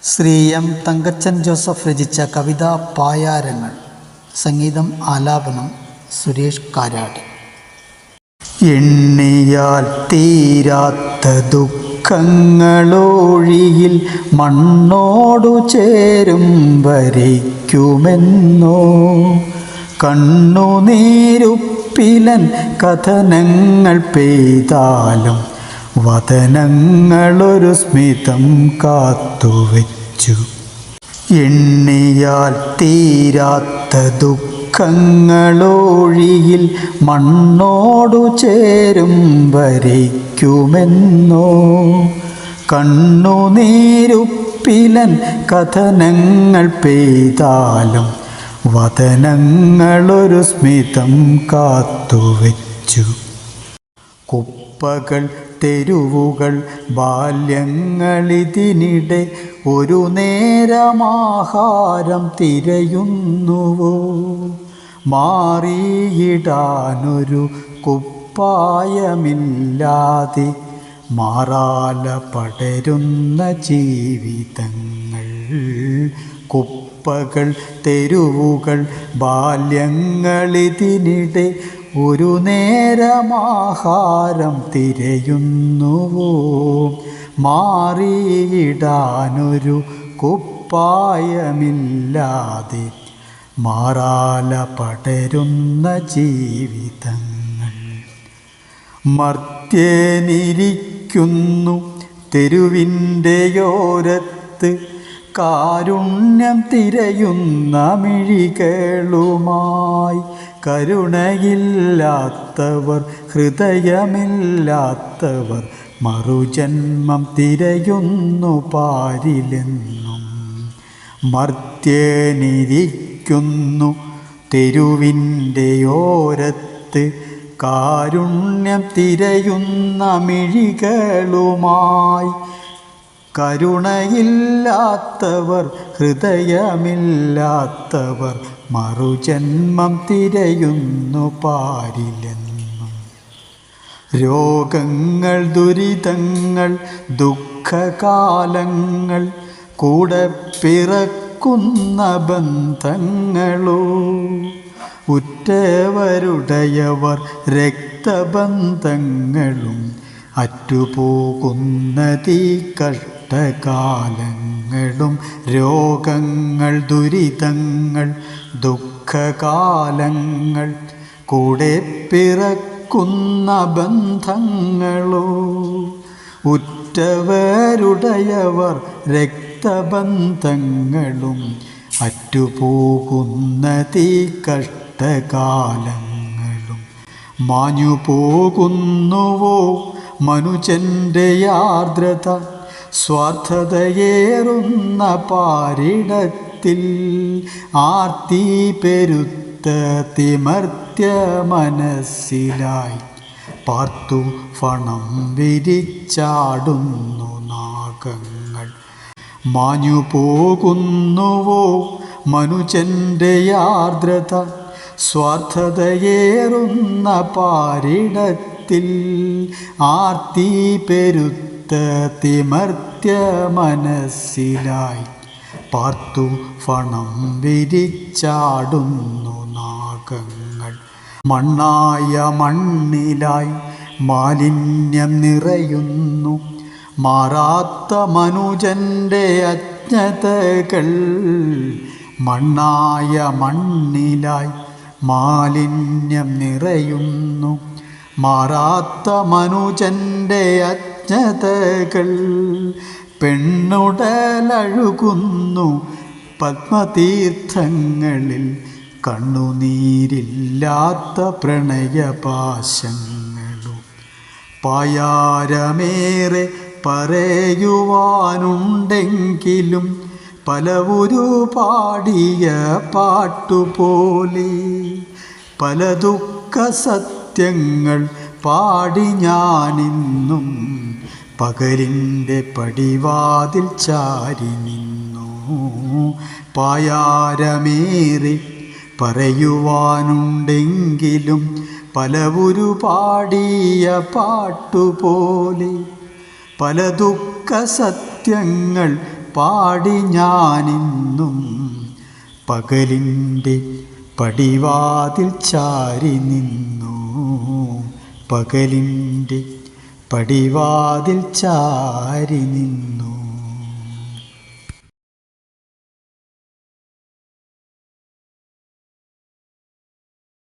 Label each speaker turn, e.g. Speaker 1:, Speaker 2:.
Speaker 1: Shri M Thankachan Joseph രചിച്ച കവിത പായാരങ്ങൾ. സംഗീതം ആലാപനം സുരേഷ് കാരാട്. എണ്ണിയാൽ തീരാത്ത ദുഃഖങ്ങളൊഴിയിൽ മണ്ണോടു ചേരും വരയ്ക്കുമെന്നോ കണ്ണുനീരുപ്പിലൻ കഥനങ്ങൾ പെയ്താലും വദനങ്ങളൊരു സ്മിതം കാത്തുവെച്ചു. എണ്ണിയാൽ തീരാത്ത ദുഃഖങ്ങളൊഴിയിൽ മണ്ണോടു ചേരും വരയ്ക്കുമെന്നോ കണ്ണുനീരുപ്പിലൻ കഥനങ്ങൾ പെയ്താലും വദനങ്ങളൊരു സ്മിതം കാത്തുവെച്ചു. കുപ്പകൾ തെരുവുകൾ ബാല്യങ്ങളിതിനിടെ ഒരു നേരമാഹാരം തിരയുന്നുവോ മാറിയിടാനൊരു കുപ്പായമില്ലാതെ മാറാല പടരുന്ന ജീവിതങ്ങൾ. കുപ്പകൾ തെരുവുകൾ ബാല്യങ്ങളിതിനിടെ ഒരു നേരമാഹാരം തിരയുന്നുവോ മാറിയിടാനൊരു കുപ്പായമില്ലാതെ മാറാല പടരുന്ന ജീവിതങ്ങൾ. മർത്യനിരിക്കുന്നു തെരുവിൻ്റെയോരത്ത് കാരുണ്യം തിരയുന്ന മിഴികളുമായി. കരുണയില്ലാത്തവർ ഹൃദയമില്ലാത്തവർ മറുജന്മം തിരയുന്നു പാരിലെന്നും. മർത്യനിരിക്കുന്നു തെരുവിൻ്റെയോരത്ത് കാരുണ്യം തിരയുന്ന മിഴികളുമായി. കരുണയില്ലാത്തവർ ഹൃദയമില്ലാത്തവർ മറുജന്മം തിരയുന്നു പാരിലെന്നും. രോഗങ്ങൾ ദുരിതങ്ങൾ ദുഃഖകാലങ്ങൾ കൂടെ പിറക്കുന്ന ബന്ധങ്ങളോ ഉറ്റവരുടയവർ രക്തബന്ധങ്ങളും അറ്റുപോകുന്നതീ കഷ്ടകാലങ്ങളും. രോഗങ്ങൾ ദുരിതങ്ങൾ ദുഃഖകാലങ്ങൾ കൂടെ പിറക്കുന്ന ബന്ധങ്ങളോ ഉറ്റവരുടയവർ രക്തബന്ധങ്ങളും അറ്റുപോകുന്നതീ കഷ്ടകാലങ്ങളും. മാഞ്ഞു പോകുന്നുവോ മനുജന്റെ ആർദ്രത സ്വാർത്ഥതയേറുന്ന പാരിടത്തിൽ. ആർത്തി പെരുത്ത തിമർത്യ മനസ്സിലായി പാർത്തു ഫണം വിരിച്ചാടുന്നു നാഗങ്ങൾ. മാഞ്ഞു പോകുന്നുവോ മനുജന്റെ ആർദ്രത സ്വാർത്ഥതയേറുന്ന പാരിടത്തിൽ. ആർത്തി പെരുത്ത തിമർത്യ മനസ്സിലായി പാർത്തു ഫണം വിരിച്ചാടുന്നു നാഗങ്ങൾ. മണ്ണായ മണ്ണിലായി മാലിന്യം നിറയുന്നു മാറാത്ത മനുജന്റെ അജ്ഞതകൾ. മണ്ണായ മണ്ണിലായി മാലിന്യം നിറയുന്നു മാറാത്ത മനുജന്റെ അജ്ഞതകൾ. പെണ്ണുടലഴുകുന്നു പത്മതീർത്ഥങ്ങളിൽ കണ്ണുനീരില്ലാത്ത പ്രണയപാശങ്ങളും. പായാരമേറെ പറയുവാനുണ്ടെങ്കിലും പലവുരു പാടിയ പാട്ടുപോലെ പല ദുഃഖ സത്യങ്ങൾ പാടി ഞാനിന്നും പകലിൻ്റെ പടിവാതിൽ ചാരി നിന്നു. പായാരമേറെ പറയുവാനുണ്ടെങ്കിലും പലവുരു പാടിയ പാട്ടുപോലെ പല ദുഃഖ സത്യങ്ങൾ പാടി ഞാനിന്നും പകലിൻ്റെ പടിവാതിൽ ചാരി നിന്നു. പകലിൻ്റെ പടിവാതിൽ ചാരി നിന്നു.